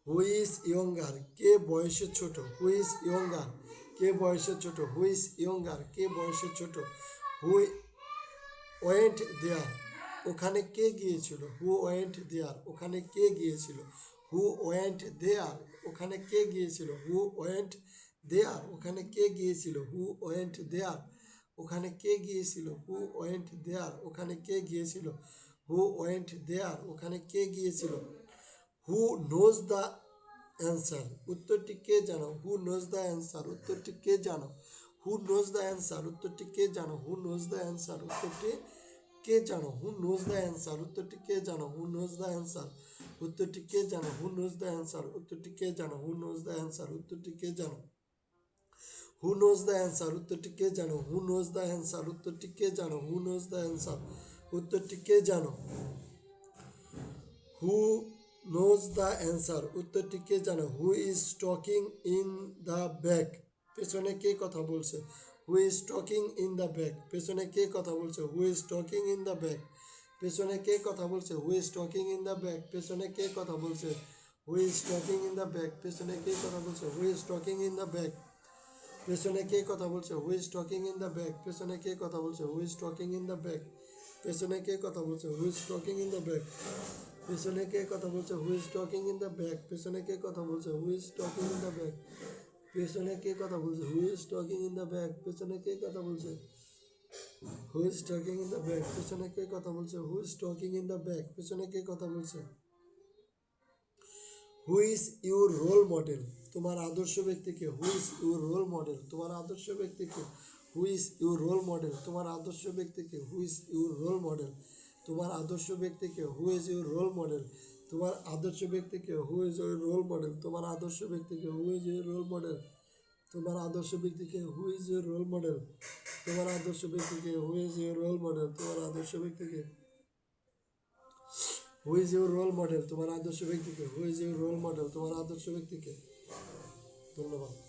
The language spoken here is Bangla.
হু ইজ ইয়ঙ্গার, কে বয়সে ছোট। হু ইজ ইয়ঙ্গার, কে বয়সে ছোট। হু ইজ ইয়ঙ্গার, কে বয়সে ছোট। হু ওয়েন্ট দেয়ার, ওখানে কে গিয়েছিল। হু ওয়েন্ট দেয়ার, ওখানে কে গিয়েছিল। হু ওয়েন্ট দেয়ার, ওখানে কে গিয়েছিল। হু ওয়েন্ট দেয়ার, ওখানে কে গিয়েছিল। হু ওয়েন্ট দেয়ার, ওখানে কে গিয়েছিল। হু ওয়েন্ট দেয়ার, ওখানে কে গিয়েছিল। হু ওয়েন্ট দেয়ার, ওখানে কে গিয়েছিল। হু নোজ দ্য অ্যান্সার, উত্তরটি কে জানো। হু নোজ দ্য অ্যান্সার, উত্তরটি কে জানো। হু নোজ দ্য অ্যান্সার, উত্তরটি কে জানো। হু নোজ দ্য অ্যান্সার, উত্তরটি কে জানো। হু নোজ দ্য অ্যান্সার, উত্তরটি কে জানো। হু নোজ দ্য অ্যান্সার, উত্তরটি কে জানো। হু নোজ দ্য অ্যান্সার, উত্তরটি কে জানো। হু নোজ দ্য অ্যান্সার, উত্তরটি কে জানো। হু নোজ দ্য অ্যান্সার, উত্তরটি কে জানো। হু নোজ দ্য অ্যান্সার, উত্তরটি কে জানো। হু নোজ দ্য অ্যান্সার, উত্তরটি কে জানো। হু নোজ দ্য অ্যান্সার, উত্তরটি কে জানো। Who is talking in the back, পেছনে কে কথা বলছে। Who is talking in the back, পেছনে কে কথা বলছে। Who is talking in the back, পেছনে কে কথা বলছে। Who is talking in the back, পেছনে কে কথা বলছে। Who is talking in the back, পেছনে কে কথা বলছে। Who is talking in the back, পেছনে কে কথা বলছে। Who is talking in the back, পেছনে কে কথা বলছে। Who is talking in the back, পেছনে কে কথা বলছে। Who is talking in the back, পেছনে কে কথা বলছে। Who is talking in the back, পেছনে কে কথা বলছে। Who is talking in the back, পেছনে কে কথা বলছে। Who is talking in the back, পেছনে কে কথা বলছে। Who is talking in the back, পেছনে কে কথা বলছে। Who is talking in the back, পেছনে কে কথা বলছে। Who is your role model, তোমার আদর্শ ব্যক্তিকে। Who is your role model, তোমার আদর্শ ব্যক্তিকে। Who is your role model, তোমার আদর্শ ব্যক্তিকে। Who is your role model, তোমার আদর্শ ব্যক্তিকে। Who is your role model, তোমার আদর্শ ব্যক্তিকে। Who is your role model, তোমার আদর্শ ব্যক্তিকে। Who is your role model, তোমার আদর্শ ব্যক্তিকে। Who is your role model, তোমার আদর্শ ব্যক্তিকে। Who is your role model, তোমার আদর্শ ব্যক্তিকে। Who is your role model, তোমার আদর্শ ব্যক্তিকে। Who is your role model, তোমার আদর্শ ব্যক্তিকে। ধন্যবাদ।